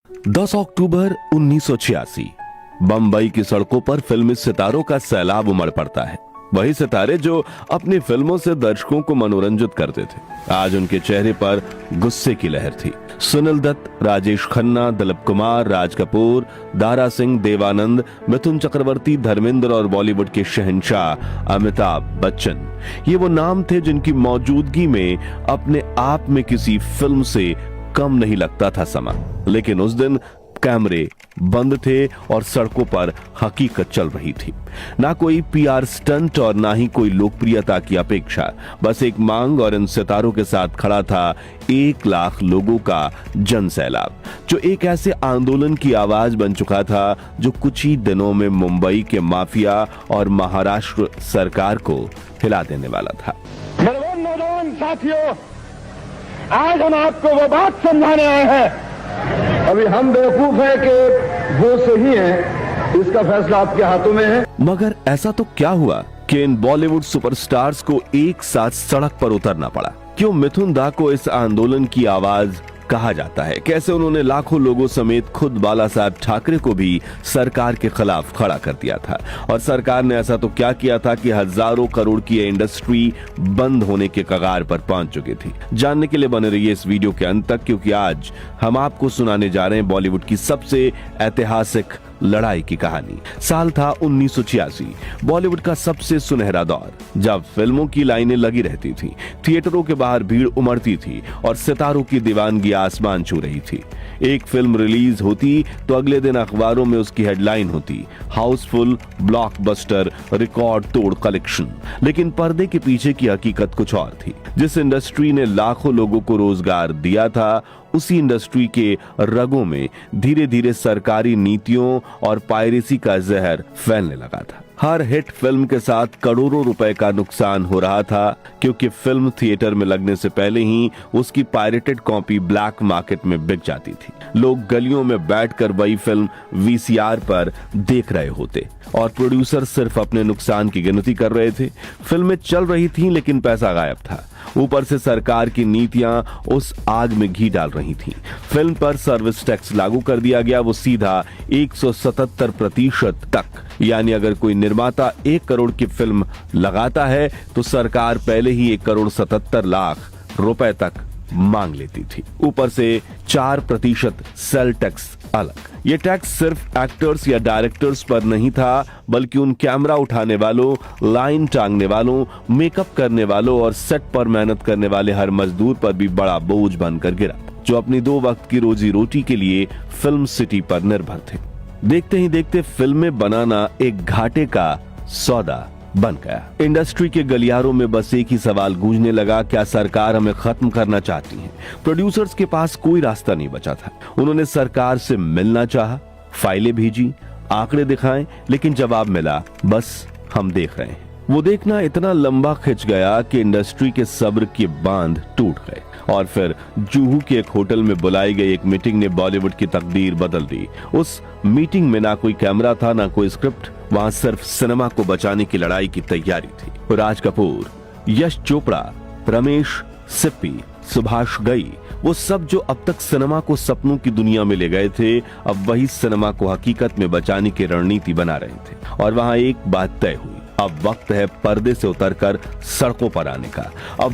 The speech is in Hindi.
10 अक्टूबर 1986 बंबई की सड़कों पर फिल्मी सितारों का सैलाब उमड़ पड़ता है। वही सितारे जो अपनी फिल्मों से दर्शकों को मनोरंजित करते थे, आज उनके चेहरे पर गुस्से की लहर थी। सुनील दत्त, राजेश खन्ना, दिलीप कुमार, राज कपूर, दारा सिंह, देवानंद, मिथुन चक्रवर्ती, धर्मेंद्र और बॉलीवुड के शहंशाह अमिताभ बच्चन, ये वो नाम थे जिनकी मौजूदगी में अपने आप में किसी फिल्म से कम नहीं लगता था समा। लेकिन उस दिन कैमरे बंद थे और सड़कों पर हकीकत चल रही थी। ना कोई पीआर स्टंट और ना ही कोई लोकप्रियता की अपेक्षा, बस एक मांग, और इन सितारों के साथ खड़ा था 1 लाख लोगों का जन सैलाब, जो एक ऐसे आंदोलन की आवाज बन चुका था जो कुछ ही दिनों में मुंबई के माफिया और महाराष्ट्र सरकार को हिला देने वाला था। मेरे नौजवान साथियों, आज हम आपको वो बात समझाने आए हैं। अभी हम बेवकूफ हैं कि वो सही है, इसका फैसला आपके हाथों में है। मगर ऐसा तो क्या हुआ कि इन बॉलीवुड सुपरस्टार्स को एक साथ सड़क पर उतरना पड़ा? क्यों मिथुन दा को इस आंदोलन की आवाज कहा जाता है? कैसे उन्होंने लाखों लोगों समेत खुद बाला साहब ठाकरे को भी सरकार के खिलाफ खड़ा कर दिया था? और सरकार ने ऐसा तो क्या किया था कि हजारों करोड़ की इंडस्ट्री बंद होने के कगार पर पहुंच चुकी थी? जानने के लिए बने रहिए इस वीडियो के अंत तक, क्योंकि आज हम आपको सुनाने जा रहे हैं बॉलीवुड की सबसे ऐतिहासिक लड़ाई की कहानी। साल था 1986, बॉलीवुड का सबसे सुनहरा दौर, जब फिल्मों की लाइनें लगी रहती थी, थिएटरों के बाहर भीड़ उमड़ती थी और सितारों की दीवानगी आसमान छू रही थी। एक फिल्म रिलीज होती तो अगले दिन अखबारों में उसकी हेडलाइन होती, हाउसफुल, ब्लॉकबस्टर, रिकॉर्ड तोड़ कलेक्शन। लेकिन पर्दे के पीछे की हकीकत कुछ और थी। जिस इंडस्ट्री ने लाखों लोगों को रोजगार दिया था, उसी इंडस्ट्री के रगों में धीरे धीरे सरकारी नीतियों और पायरेसी का जहर फैलने लगा था। हर हिट फिल्म के साथ करोड़ों रुपए का नुकसान हो रहा था, क्योंकि फिल्म थिएटर में लगने से पहले ही उसकी पायरेटेड कॉपी ब्लैक मार्केट में बिक जाती थी। लोग गलियों में बैठकर वही फिल्म वीसीआर पर देख रहे होते और प्रोड्यूसर सिर्फ अपने नुकसान की गिनती कर रहे थे। फिल्में चल रही थीं, लेकिन पैसा गायब था। ऊपर से सरकार की नीतियां उस आग में घी डाल रही थीं। फिल्म पर सर्विस टैक्स लागू कर दिया गया, वो सीधा 177% तक। यानी अगर कोई निर्माता 1 करोड़ की फिल्म लगाता है तो सरकार पहले ही 1,77,00,000 रुपए तक मांग लेती थी। ऊपर से 4% सेल टैक्स अलग। ये टैक्स सिर्फ एक्टर्स या डायरेक्टर्स पर नहीं था, बल्कि उन कैमरा उठाने वालों, लाइन टांगने वालों, मेकअप करने वालों और सेट पर मेहनत करने वाले हर मजदूर पर भी बड़ा बोझ बनकर गिरा, जो अपनी 2 वक्त की रोजी रोटी के लिए फिल्म सिटी पर निर्भर थे। देखते ही देखते फिल्में बनाना एक घाटे का सौदा बन गया। इंडस्ट्री के गलियारों में बस एक ही सवाल गूंजने लगा, क्या सरकार हमें खत्म करना चाहती है? प्रोड्यूसर्स के पास कोई रास्ता नहीं बचा था। उन्होंने सरकार से मिलना चाहा, फाइलें भेजी, आंकड़े दिखाएं, लेकिन जवाब मिला, बस हम देख रहे हैं। वो देखना इतना लंबा खिंच गया कि इंडस्ट्री के सब्र के बांध टूट गए। और फिर जुहू के एक होटल में बुलाई गई एक मीटिंग ने बॉलीवुड की तकदीर बदल दी। उस मीटिंग में ना कोई कैमरा था, ना कोई स्क्रिप्ट, वहां सिर्फ सिनेमा को बचाने की लड़ाई की तैयारी थी। राज कपूर, यश चोपड़ा, रमेश सिप्पी, सुभाष घई, वो सब जो अब तक सिनेमा को सपनों की दुनिया में ले गए थे, अब वही सिनेमा को हकीकत में बचाने की रणनीति बना रहे थे। और वहां एक बात तय हुई, अब वक्त है पर्दे से उतरकर सड़कों पर आने का। अब